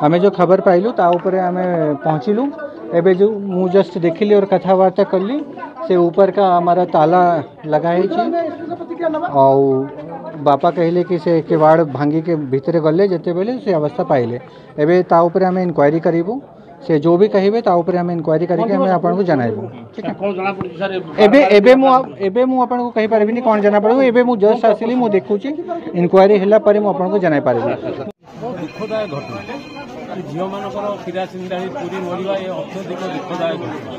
आमे जो खबर पाइलु ता ऊपर आमे पहुँचलु एबे जो मु जस्ट देखिली और कथबार्ता करली से ऊपर का हमारा ताला लगा है और बापा कहले कि से केवाड़ भांगी के भीतर गले जेते बेले से अवस्था पाइले एबे ता ऊपर आमे इंक्वायरी करिबु से जो भी कहिबे ता ऊपर आमे इंक्वायरी करके हमें आपन को जणाइबु ठीक है कोन जना पड़ि सर एबे मु आपन को कहि परबिनी कोन जना पड़ो एबे मु जस्ट आसिली मु देखुची इंक्वायरी हला परे मु आपन को जणाइ पारिबि दुखदायक घटना झील मानकर किरासिंदा पूरी मरवा ये अत्यधिक दुखदायक घटना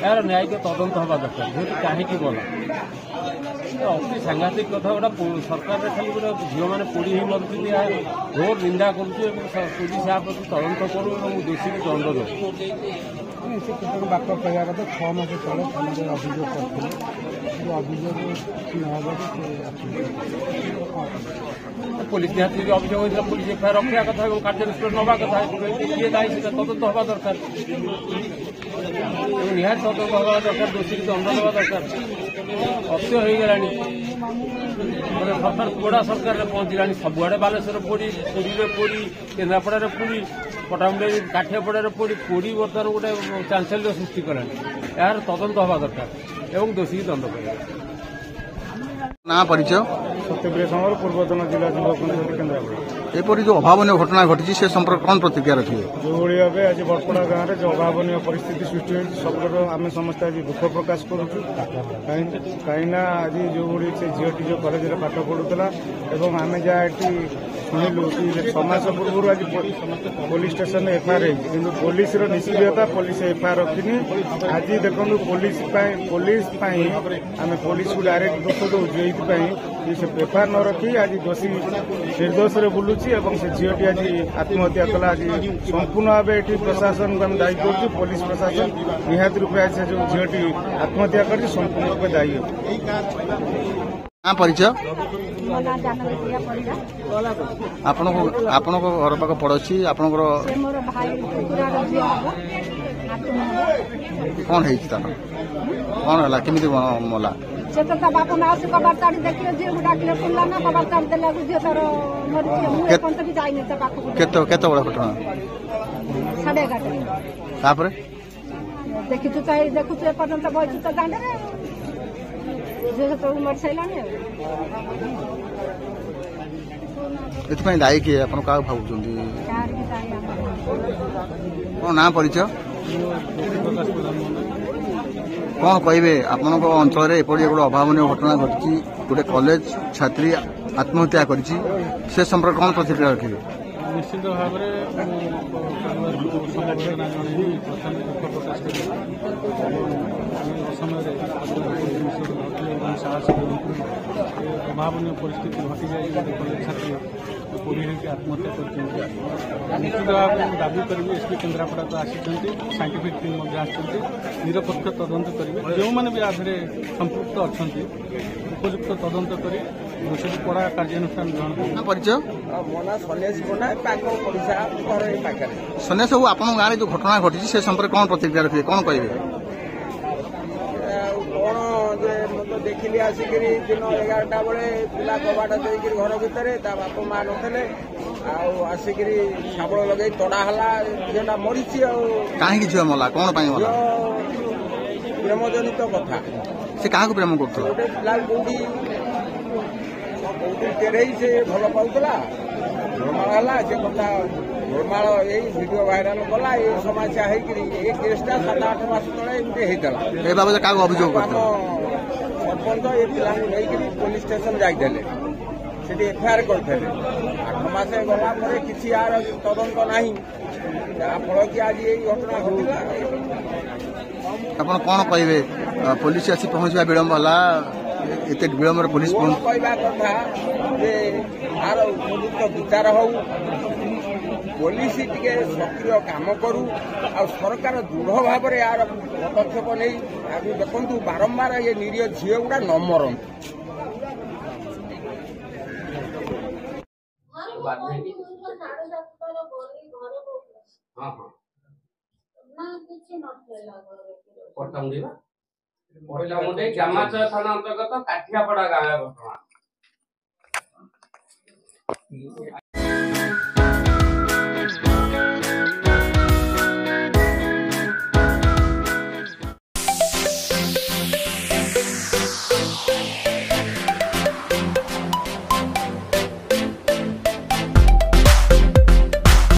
यार न्यायिक तदंत हवा दरकार जेहतु कहीं गला अति सांघातिक कथा गोटा सरकार खाली गोटे झील मैंने पोड़ी ही मरुच्च घोर निंदा करुच्ची पुलिस या प्रति तदंत करू दोषी की दंड दे बाप कहवा कथा 6 मास तले थाना अभियोग करते पुलिस निहत अभियोग होता पुलिस एफआईआर रखा कथा और कार्यानुष्ठान नवा कथा किए दायी से तदंत हवा दरकार निहत तदंत हवा दरकार दोषी की दंड देवा दरकार अत्य हो गला सरकार बड़ा सरकार पहुंचला सबुआड़े बालेश्वर पोड़ी पुरी पोड़ी केन्द्रापड़ा पोड़ी पटामुंडे काठियापड़ा पोड़ी पोड़ी बर्तमान गोटे चांचल्य सृष्टि कला यार तदंत हवा दरकार एवं दोषी की दंड कर ना परिचय सत्यप्रिय समर पूर्वतन जिला युवा पंचायत केन्द्रापड़ा एपरी जो अभावन घटना घटी से संपर्क कौन प्रतिक्रिया रखिए जो भाई भाव आज बरपड़ा गाँव में जो अभावन परिस्थिति सृष्टि होती सब आम समस्त आज दुख प्रकाश करुचु कहीं आज जो भाई से झीटी जो कलेज में पाठ पढ़ुला एवं आम जहाँ शुणिलु कि 6 मास पूर्व आज पुलिस स्टेशन एफआईआर कि पुलिस निष्क्रियता पुलिस एफआईआर रखिनी आज देखो पुलिस आम पुलिस को डायरेक्ट दोष दौर ये एफआईआर न रखी आज दोषी निर्दोष बुलूची से झीटी आज आत्महत्या कला आज संपूर्ण भाव ये प्रशासन को आम दायी कर पुलिस प्रशासन निहत रूपे आज जो झीटी आत्महत्या कर संपूर्ण रूपे दायी परिचय आपण घर पाख पड़ोसी आपण कौन है कौन है केमी मला से तो बाप मासी कबार चाड़ी देखिए झील को डाकिले सुनला ना कबार चाड़ी देला झील तार मरिचे मु कोन तो भी जाइने त बाप को केते बड़ा घटना 11:30 तापर देखि तू चाहि देखु से पर्यंत बइछु त दांडे रे झील तो मर सैलानी एथि दायी किए अपन का भावुचंदी कौन ना परिचय कौन कहे आपण अंचल एपरी गोटे अभावन घटना घटी गोटे कॉलेज छात्री आत्महत्या करिछि से संपर्क कौन प्रतिक्रिया रखिए निश्चित भाव अभावन परिस्थिति घटी जाए कॉलेज छात्री पोड़ी आत्महत्या कर निश्चित भाव दाबी करेंगे एसपी केन्द्रापड़ा तो आसी साइंटिफिक टीम निरपेक्ष तदंत करेंगे जो मैंने भी आधे संपृक्त अच्छा उपयुक्त तदंत कर दोषी कड़ा कार्यानुष्ठान ग्रहण परिचय सन्यास बाबू आप गाँव में जो घटना घटी से संपर्क कौन प्रतिक्रिया रखिए कौन कहे देखिली आसिक दिन 11टा बेले पिला कबाट देकर घर भितर बाप माँ नथिले आसिक शाबल लगे तड़ा है झीटा मरी कहीं झील मला कौन प्रेम जनित कथा से क्या प्रेम कर गोटे पिला कौटी तेरे से भल पाला घोरमाल है से कथा घोरमाल यही भिडियो भाइराल गला ये समस्या है केसटा 7-8 मास तले होता बाबद क्या अभियोग सरपंच ये पिला नहीं पुलिस स्टेशन जाते से एफआईआर करते 8 मास गला कि यार तदंत ना जहाँफल कि आज ये घटना घटला आप कौन कहे पुलिस आसी पहुंचवा विलंब है एत विलंब पुलिस कहवा कथा यार उपयुक्त विचार हो पुलिस टी सक्रिय काम करू आ सरकार दृढ़ भाव में यार पदक्षेप नहीं देखु बारंबार ये निरीह झील गुड़ा न मरंतु ହଁ ହଁ ପଟ୍ଟାମୁଣ୍ଡି ବା ପଟ୍ଟାମୁଣ୍ଡି ଗ୍ରାମାଞ୍ଚଳ ଥାନା ଅନ୍ତର୍ଗତ କାଠିଆପଡା ଗାଁ ବର୍ତ୍ତମାନ।